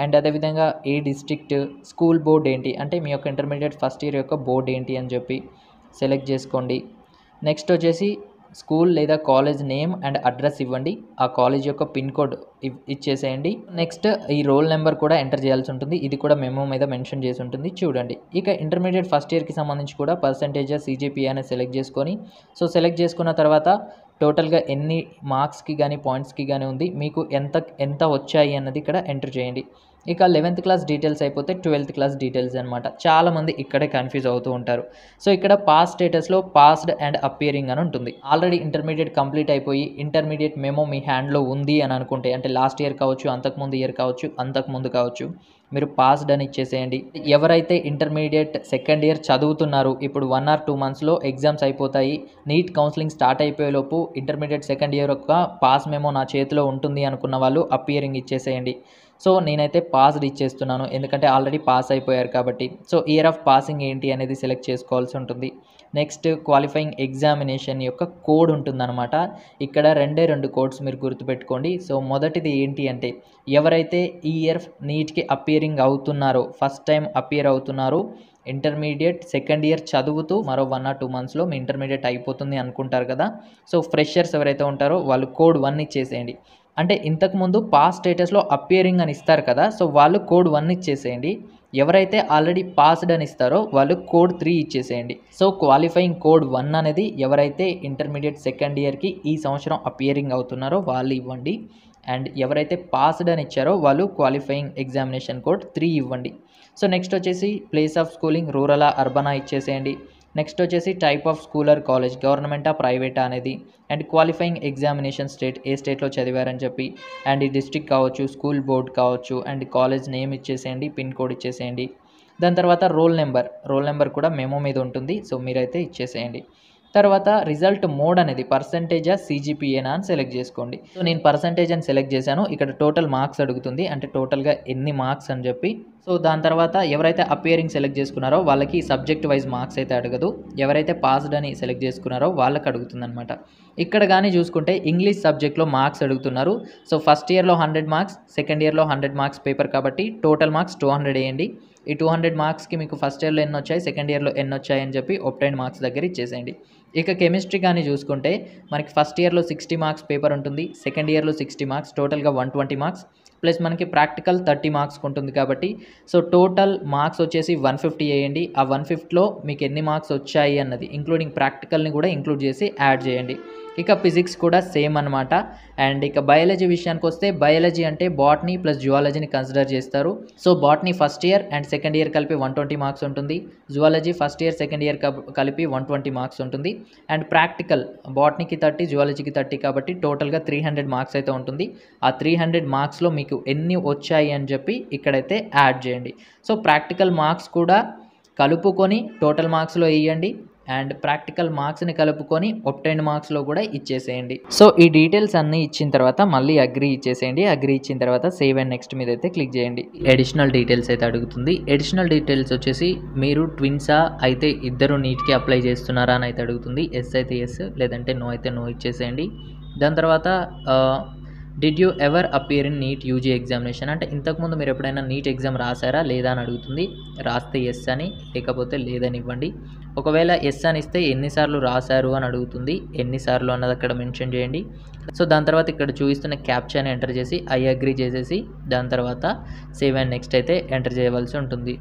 అండ్ అదేవిధంగా ఏ డిస్ట్రిక్ట్, స్కూల్ బోర్డ్ ఏంటి అంటే మీ యొక్క ఇంటర్మీడియట్ ఫస్ట్ ఇయర్ యొక్క బోర్డ్ ఏంటి అని చెప్పి సెలెక్ట్ చేసుకోండి. నెక్స్ట్ వచ్చేసి స్కూల్ లేదా కాలేజ్ నేమ్ అండ్ అడ్రస్ ఇవ్వండి, ఆ కాలేజ్ యొక్క పిన్ కోడ్ ఇచ్చేసేయండి. నెక్స్ట్ ఈ రోల్ నెంబర్ కూడా ఎంటర్ చేయాల్సి ఉంటుంది, ఇది కూడా మెమో మీద మెన్షన్ చేసి ఉంటుంది చూడండి. ఇక ఇంటర్మీడియట్ ఫస్ట్ ఇయర్కి సంబంధించి కూడా పర్సంటేజ్ CGPA అనేది సెలెక్ట్ చేసుకొని, సో సెలెక్ట్ చేసుకున్న తర్వాత టోటల్గా ఎన్ని మార్క్స్కి కానీ పాయింట్స్కి కానీ ఉంది, మీకు ఎంత వచ్చాయి అన్నది ఇక్కడ ఎంటర్ చేయండి. ఇక 11th క్లాస్ డీటెయిల్స్ అయిపోతే 12th క్లాస్ డీటెయిల్స్ అనమాట. చాలామంది ఇక్కడే కన్ఫ్యూజ్ అవుతూ ఉంటారు. సో ఇక్కడ పాస్ స్టేటస్లో పాస్డ్ అండ్ అపియరింగ్ అని ఉంటుంది. ఆల్రెడీ ఇంటర్మీడియట్ కంప్లీట్ అయిపోయి ఇంటర్మీడియట్ మెమో మీ హ్యాండ్లో ఉంది అని అనుకుంటే, అంటే లాస్ట్ ఇయర్ కావచ్చు, అంతకుముందు ఇయర్ కావచ్చు, అంతకుముందు కావచ్చు, మీరు పాస్డ్ అని ఇచ్చేసేయండి. ఎవరైతే ఇంటర్మీడియట్ సెకండ్ ఇయర్ చదువుతున్నారు, ఇప్పుడు 1 or 2 monthsలో ఎగ్జామ్స్ అయిపోతాయి, నీట్ కౌన్సిలింగ్ స్టార్ట్ అయిపోయేలోపు ఇంటర్మీడియట్ సెకండ్ ఇయర్ యొక్క పాస్ మెమో నా చేతిలో ఉంటుంది అనుకున్న వాళ్ళు అపియరింగ్ ఇచ్చేసేయండి. సో నేనైతే పాస్డ్ ఇచ్చేస్తున్నాను, ఎందుకంటే ఆల్రెడీ పాస్ అయిపోయారు కాబట్టి. సో ఇయర్ ఆఫ్ పాసింగ్ ఏంటి అనేది సెలెక్ట్ చేసుకోవాల్సి ఉంటుంది. నెక్స్ట్ క్వాలిఫైయింగ్ ఎగ్జామినేషన్ యొక్క కోడ్ ఉంటుందన్నమాట. ఇక్కడ 2 కోడ్స్ మీరు గుర్తుపెట్టుకోండి. సో మొదటిది ఏంటి అంటే, ఎవరైతే ఈ ఇయర్ నీట్కి అపియరింగ్ అవుతున్నారో, ఫస్ట్ టైం అపియర్ అవుతున్నారో, ఇంటర్మీడియట్ సెకండ్ ఇయర్ చదువుతూ మరో 1 or 2 monthsలో మీ ఇంటర్మీడియట్ అయిపోతుంది అనుకుంటారు కదా. సో ఫ్రెషర్స్ ఎవరైతే ఉంటారో వాళ్ళు కోడ్ 1 ఇచ్చేసేయండి. అంటే ఇంతకుముందు పాస్ స్టేటస్లో అపియరింగ్ అని ఇస్తారు కదా, సో వాళ్ళు కోడ్ 1 ఇచ్చేసేయండి. ఎవరైతే ఆల్రెడీ పాస్డ్ అని ఇస్తారో వాళ్ళు కోడ్ 3 ఇచ్చేసేయండి. సో క్వాలిఫైయింగ్ కోడ్ 1 అనేది ఎవరైతే ఇంటర్మీడియట్ సెకండ్ ఇయర్కి ఈ సంవత్సరం అపియరింగ్ అవుతున్నారో వాళ్ళు ఇవ్వండి. అండ్ ఎవరైతే పాస్డ్ అని ఇచ్చారో వాళ్ళు క్వాలిఫైయింగ్ ఎగ్జామినేషన్ కోడ్ 3 ఇవ్వండి. సో నెక్స్ట్ వచ్చేసి ప్లేస్ ఆఫ్ స్కూలింగ్ రూరలా అర్బనా ఇచ్చేసేయండి. నెక్స్ట్ వచ్చేసి type of school or college గవర్నమెంటా ప్రైవేటా అనేది, అండ్ క్వాలిఫైయింగ్ ఎగ్జామినేషన్ స్టేట్ ఏ స్టేట్లో చదివారని చెప్పి, అండ్ ఈ డిస్ట్రిక్ట్ కావచ్చు, స్కూల్ బోర్డ్ కావచ్చు, అండ్ కాలేజ్ నేమ్ ఇచ్చేసేయండి, పిన్ కోడ్ ఇచ్చేసేయండి. దాని తర్వాత రోల్ నెంబర్ కూడా మెమో మీద ఉంటుంది, సో మీరైతే ఇచ్చేసేయండి. తర్వాత రిజల్ట్ మోడ్ అనేది పర్సంటేజా సీజీపీఏనా అని సెలెక్ట్ చేసుకోండి. సో నేను పర్సంటేజ్ అని సెలెక్ట్ చేశాను. ఇక్కడ టోటల్ మార్క్స్ అడుగుతుంది, అంటే టోటల్గా ఎన్ని మార్క్స్ అని చెప్పి. సో దాని తర్వాత ఎవరైతే అపియరింగ్ సెలెక్ట్ చేసుకున్నారో వాళ్ళకి సబ్జెక్ట్ వైజ్ మార్క్స్ అయితే అడగదు, ఎవరైతే పాస్డ్ అని సెలెక్ట్ చేసుకున్నారో వాళ్ళకి అడుగుతుంది అనమాట. ఇక్కడ కానీ చూసుకుంటే ఇంగ్లీష్ సబ్జెక్ట్లో మార్క్స్ అడుగుతున్నారు. సో ఫస్ట్ ఇయర్లో 100 మార్క్స్, సెకండ్ ఇయర్లో 100 మార్క్స్ పేపర్ కాబట్టి టోటల్ మార్క్స్ 200 వేయండి. ఈ 200 మార్క్స్కి మీకు ఫస్ట్ ఇయర్లో ఎన్ని వచ్చాయి, సెకండ్ ఇయర్లో ఎన్ని వచ్చాయి అని చెప్పి ఒబ్టైన్ మార్క్స్ దగ్గర ఇచ్చేసేయండి. ఇక కెమిస్ట్రీ కానీ చూసుకుంటే మనకి ఫస్ట్ ఇయర్లో 60 మార్క్స్ పేపర్ ఉంటుంది, సెకండ్ ఇయర్లో 60 మార్క్స్, టోటల్గా 120 మార్క్స్ ప్లస్ మనకి ప్రాక్టికల్ 30 మార్క్స్ ఉంటుంది కాబట్టి సో టోటల్ మార్క్స్ వచ్చేసి 150 వేయండి. ఆ 150లో మీకు ఎన్ని మార్క్స్ వచ్చాయి అన్నది ఇంక్లూడింగ్ ప్రాక్టికల్ని కూడా ఇంక్లూడ్ చేసి యాడ్ చేయండి. ఇక ఫిజిక్స్ కూడా సేమ్ అనమాట. అండ్ ఇక బయాలజీ విషయానికి వస్తే బయాలజీ అంటే బాటనీ ప్లస్ జువాలజీని కన్సిడర్ చేస్తారు. So botany first year and second year కలిపి 120 మార్క్స్ ఉంటుంది, zoology first year second year కలిపి 120 మార్క్స్ ఉంటుంది. అండ్ ప్రాక్టికల్ బాటనీకి 30, జువాలజీకి 30 కాబట్టి టోటల్గా 300 మార్క్స్ అయితే ఉంటుంది. ఆ 300 మార్క్స్లో మీకు ఎన్ని వచ్చాయి అని చెప్పి ఇక్కడైతే యాడ్ చేయండి. సో ప్రాక్టికల్ మార్క్స్ కూడా కలుపుకొని టోటల్ మార్క్స్లో వేయండి అండ్ ప్రాక్టికల్ మార్క్స్ని కలుపుకొని ఒబ్టైన్ మార్క్స్లో కూడా ఇచ్చేసేయండి. సో ఈ డీటెయిల్స్ అన్నీ ఇచ్చిన తర్వాత మళ్ళీ అగ్రీ ఇచ్చేసేయండి. అగ్రీ ఇచ్చిన తర్వాత సేవ్ అండ్ నెక్స్ట్ మీద అయితే క్లిక్ చేయండి. అడిషనల్ డీటెయిల్స్ అయితే అడుగుతుంది. అడిషనల్ డీటెయిల్స్ వచ్చేసి మీరు ట్విన్సా అయితే ఇద్దరు నీట్కి అప్లై చేస్తున్నారా అని అయితే అడుగుతుంది. ఎస్ అయితే ఎస్, లేదంటే నో అయితే నో ఇచ్చేసేయండి. దాని తర్వాత did you ever appear in NEET UG examination అంటే ఇంతకుముందు మీరు ఎప్పుడైనా నీట్ ఎగ్జామ్ రాసారా లేదా అని అడుగుతుంది. రాస్తే ఎస్ అని, లేకపోతే లేదని ఇవ్వండి. ఒకవేళ ఎస్ అని ఇస్తే ఎన్నిసార్లు రాశారు అని అడుగుతుంది, ఎన్నిసార్లు అన్నది అక్కడ మెన్షన్ చేయండి. సో దాని తర్వాత ఇక్కడ చూపిస్తున్న క్యాప్చాని ఎంటర్ చేసి ఐ అగ్రీ చేసేసి దాని తర్వాత సేవ్ అండ్ నెక్స్ట్ అయితే ఎంటర్ చేయవలసి ఉంటుంది.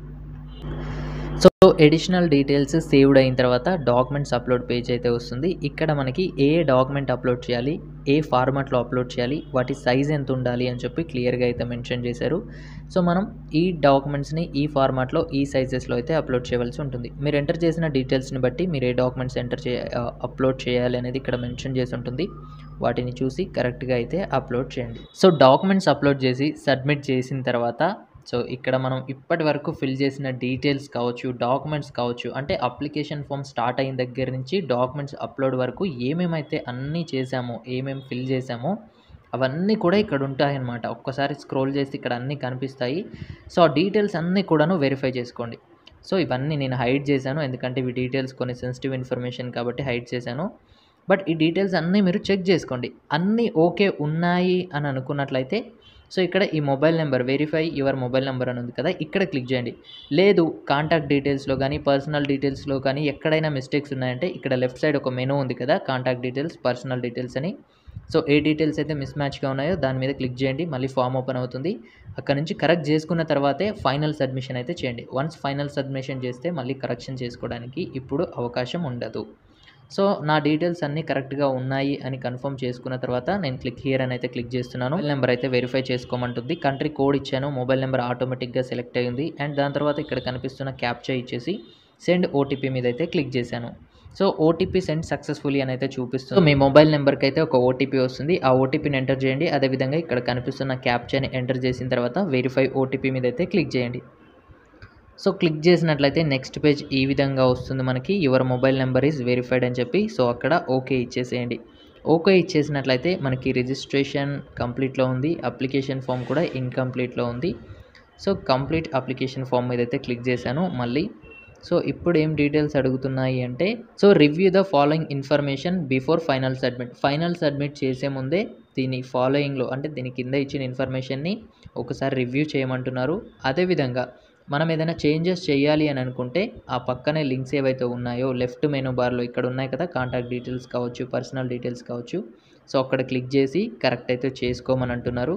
సో ఎడిషనల్ డీటెయిల్స్ సేవ్డ్ అయిన తర్వాత డాక్యుమెంట్స్ అప్లోడ్ పేజ్ అయితే వస్తుంది. ఇక్కడ మనకి ఏ డాక్యుమెంట్ అప్లోడ్ చేయాలి, ఏ ఫార్మాట్లో అప్లోడ్ చేయాలి, వాటి సైజ్ ఎంత ఉండాలి అని చెప్పి క్లియర్గా అయితే మెన్షన్ చేశారు. సో మనం ఈ డాక్యుమెంట్స్ని ఈ ఫార్మాట్లో ఈ సైజెస్లో అయితే అప్లోడ్ చేయవలసి ఉంటుంది. మీరు ఎంటర్ చేసిన డీటెయిల్స్ని బట్టి మీరు ఏ డాక్యుమెంట్స్ అప్లోడ్ చేయాలి అనేది ఇక్కడ మెన్షన్ చేసి ఉంటుంది. వాటిని చూసి కరెక్ట్గా అయితే అప్లోడ్ చేయండి. సో డాక్యుమెంట్స్ అప్లోడ్ చేసి సబ్మిట్ చేసిన తర్వాత సో ఇక్కడ మనం ఇప్పటి వరకు ఫిల్ చేసిన డీటెయిల్స్ కావచ్చు, డాక్యుమెంట్స్ కావచ్చు, అంటే అప్లికేషన్ ఫామ్ స్టార్ట్ అయిన దగ్గర నుంచి డాక్యుమెంట్స్ అప్లోడ్ వరకు ఏమేమైతే అన్నీ చేసామో, ఏమేమి ఫిల్ చేసామో అవన్నీ కూడా ఇక్కడ ఉంటాయన్నమాట. ఒక్కసారి స్క్రోల్ చేసి ఇక్కడ అన్నీ కనిపిస్తాయి. సో ఆ డీటెయిల్స్ అన్నీ కూడాను వెరిఫై చేసుకోండి. సో ఇవన్నీ నేను హైడ్ చేశాను, ఎందుకంటే ఇవి డీటెయిల్స్ కొన్ని సెన్సిటివ్ ఇన్ఫర్మేషన్ కాబట్టి హైడ్ చేశాను. బట్ ఈ డీటెయిల్స్ అన్నీ మీరు చెక్ చేసుకోండి. అన్నీ ఓకే ఉన్నాయి అని అనుకున్నట్లయితే సో ఇక్కడ ఈ mobile number verify your mobile number అని ఉంది కదా, ఇక్కడ క్లిక్ చేయండి. లేదు కాంటాక్ట్ డీటెయిల్స్లో కానీ పర్సనల్ డీటెయిల్స్లో కానీ ఎక్కడైనా మిస్టేక్స్ ఉన్నాయంటే ఇక్కడ లెఫ్ట్ సైడ్ ఒక మెనూ ఉంది కదా, కాంటాక్ట్ డీటెయిల్స్, పర్సనల్ డీటెయిల్స్ అని. సో ఏ డీటెయిల్స్ అయితే మిస్ మ్యాచ్గా ఉన్నాయో దాని మీద క్లిక్ చేయండి. మళ్ళీ ఫామ్ ఓపెన్ అవుతుంది. అక్కడ నుంచి కరెక్ట్ చేసుకున్న తర్వాతే ఫైనల్ సబ్మిషన్ అయితే చేయండి. వన్స్ ఫైనల్ సబ్మిషన్ చేస్తే మళ్ళీ కరెక్షన్ చేసుకోవడానికి ఇప్పుడు అవకాశం ఉండదు. సో నా డీటెయిల్స్ అన్నీ కరెక్ట్గా ఉన్నాయి అని కన్ఫర్మ్ చేసుకున్న తర్వాత నేను క్లిక్ హియర్ అని అయితే క్లిక్ చేస్తున్నాను. మొబైల్ నెంబర్ అయితే వెరిఫై చేసుకోమంటుంది. కంట్రీ కోడ్ ఇచ్చాను, మొబైల్ నెంబర్ ఆటోమేటిక్గా సెలెక్ట్ అయ్యింది. అండ్ దాని తర్వాత ఇక్కడ కనిపిస్తున్న క్యాప్చా ఇచ్చేసి సెండ్ ఓటీపీ మీద అయితే క్లిక్ చేశాను. సో ఓటీపీ సెండ్ సక్సెస్ఫుల్లీ అని అయితే చూపిస్తుంది. సో మీ మొబైల్ నెంబర్కి అయితే ఒక ఓటీపీ వస్తుంది. ఆ ఓటీపీని ఎంటర్ చేయండి. అదేవిధంగా ఇక్కడ కనిపిస్తున్న క్యాప్చాని ఎంటర్ చేసిన తర్వాత వెరిఫై ఓటీపీ మీద అయితే క్లిక్ చేయండి. సో క్లిక్ చేసినట్లయితే నెక్స్ట్ పేజ్ ఈ విధంగా వస్తుంది మనకి, your mobile number is verified అని చెప్పి. సో అక్కడ ఓకే ఇచ్చేసేయండి. ఓకే ఇచ్చేసినట్లయితే మనకి రిజిస్ట్రేషన్ కంప్లీట్లో ఉంది, అప్లికేషన్ ఫామ్ కూడా ఇన్కంప్లీట్లో ఉంది. సో కంప్లీట్ అప్లికేషన్ ఫామ్ మీద అయితే క్లిక్ చేశాను మళ్ళీ. సో ఇప్పుడు ఏం డీటెయిల్స్ అడుగుతున్నాయి అంటే so review the following information before final submit. Final submit చేసే ముందే దీని ఫాలోయింగ్లో అంటే దీని కింద ఇచ్చిన ఇన్ఫర్మేషన్ని ఒకసారి రివ్యూ చేయమంటున్నారు. అదేవిధంగా మనం ఏదైనా చేంజెస్ చేయాలి అని అనుకుంటే ఆ పక్కనే లింక్స్ ఏవైతే ఉన్నాయో లెఫ్ట్ మెనూ బార్లో ఇక్కడ ఉన్నాయి కదా, కాంటాక్ట్ డీటెయిల్స్ కావచ్చు, పర్సనల్ డీటెయిల్స్ కావచ్చు. సో అక్కడ క్లిక్ చేసి కరెక్ట్ అయితే చేసుకోమని అంటున్నారు.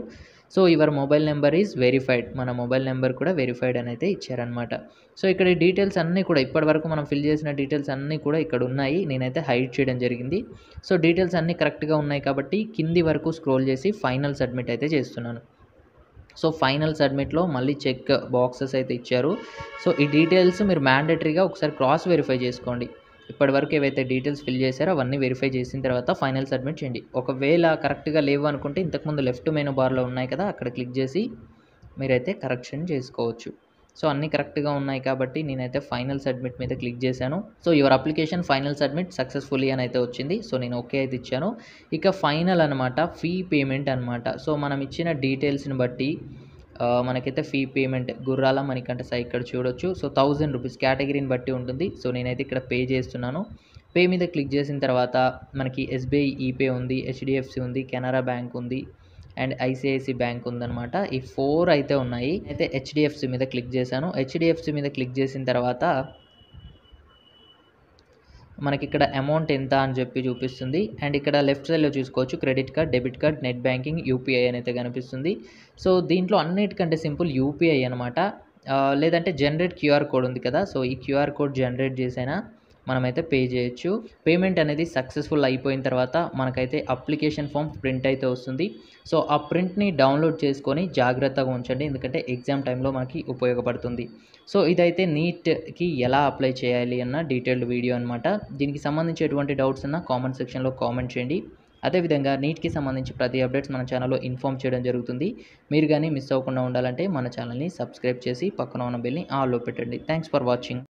So your mobile number is verified, మన మొబైల్ నెంబర్ కూడా వెరిఫైడ్ అని అయితే ఇచ్చారనమాట. సో ఇక్కడ ఈ డీటెయిల్స్ అన్నీ కూడా ఇప్పటివరకు మనం ఫిల్ చేసిన డీటెయిల్స్ అన్నీ కూడా ఇక్కడ ఉన్నాయి. నేనైతే హైడ్ చేయడం జరిగింది. సో డీటెయిల్స్ అన్నీ కరెక్ట్గా ఉన్నాయి కాబట్టి కింది వరకు స్క్రోల్ చేసి ఫైనల్ సబ్మిట్ అయితే చేస్తున్నాను. సో ఫైనల్ సబ్మిట్లో మళ్ళీ చెక్ బాక్సెస్ అయితే ఇచ్చారు. సో ఈ డీటెయిల్స్ మీరు మ్యాండేటరీగా ఒకసారి క్రాస్ వెరిఫై చేసుకోండి. ఇప్పటివరకు ఏవైతే డీటెయిల్స్ ఫిల్ చేశారో అవన్నీ వెరిఫై చేసిన తర్వాత ఫైనల్ సబ్మిట్ చేయండి. ఒకవేళ కరెక్ట్గా లేవు అనుకుంటే ఇంతకుముందు లెఫ్ట్ మెనూ బార్లో ఉన్నాయి కదా, అక్కడ క్లిక్ చేసి మీరైతే కరెక్షన్ చేసుకోవచ్చు. సో అన్నీ కరెక్ట్‌గా ఉన్నాయి కాబట్టి నేనైతే ఫైనల్ సబ్మిట్ మీద క్లిక్ చేశాను. So your application final submit successfully అని అయితే వచ్చింది. సో నేను ఓకే అయితే ఇచ్చాను. ఇక ఫైనల్ అనమాట ఫీ పేమెంట్ అనమాట. సో మనం ఇచ్చిన డీటెయిల్స్‌ని బట్టి మనకైతే ఫీ పేమెంట్ గుర్రాల మణికంఠ సాయి ఇక్కడ చూడొచ్చు. సో ₹1000 కేటగిరీని బట్టి ఉంటుంది. సో నేనైతే ఇక్కడ పే చేస్తున్నాను. పే మీద క్లిక్ చేసిన తర్వాత మనకి ఎస్‌బీఐ ఈపే ఉంది, హెచ్‌డీఎఫ్‌సీ ఉంది, కెనరా బ్యాంక్ ఉంది అండ్ ఐసీఐసీ బ్యాంక్ ఉందనమాట. ఈ 4 అయితే ఉన్నాయి. అయితే హెచ్‌డీఎఫ్‌సీ మీద క్లిక్ చేశాను. హెచ్‌డీఎఫ్‌సీ మీద క్లిక్ చేసిన తర్వాత మనకిక్కడ అమౌంట్ ఎంత అని చెప్పి చూపిస్తుంది. అండ్ ఇక్కడ లెఫ్ట్ సైడ్‌లో చూసుకోవచ్చు credit card, debit card, net banking, UPI అని అయితే కనిపిస్తుంది. సో దీంట్లో అన్నిటికంటే సింపుల్ యూపీఐ అనమాట. లేదంటే జనరేట్ క్యూఆర్ కోడ్ ఉంది కదా! సో ఈ క్యూఆర్ కోడ్ జనరేట్ చేసైనా మనమైతే పే చేయొచ్చు. పేమెంట్ అనేది సక్సెస్‌ఫుల్ అయిపోయిన తర్వాత మనకైతే అప్లికేషన్ ఫామ్ ప్రింట్ అయితే వస్తుంది. సో ఆ ప్రింట్‌ని డౌన్‌లోడ్ చేసుకొని జాగ్రత్తగా ఉంచండి. ఎందుకంటే ఎగ్జామ్ టైంలో మనకి ఉపయోగపడుతుంది. సో ఇదైతే నీట్‌కి ఎలా అప్లై చేయాలి అన్న డీటెయిల్డ్ వీడియో అనమాట. దీనికి సంబంధించి ఎటువంటి డౌట్స్ ఉన్నా కామెంట్ సెక్షన్‌లో కామెంట్ చేయండి. అదేవిధంగా నీట్‌కి సంబంధించి ప్రతి అప్డేట్స్ మన ఛానల్‌లో ఇన్ఫార్మ్ చేయడం జరుగుతుంది. మీరు గాని మిస్ అవ్వకుండా ఉండాలంటే మన ఛానల్‌ని సబ్స్క్రైబ్ చేసి పక్కన ఉన్న బెల్‌ని ఆల్‌లో పెట్టండి. Thanks for watching.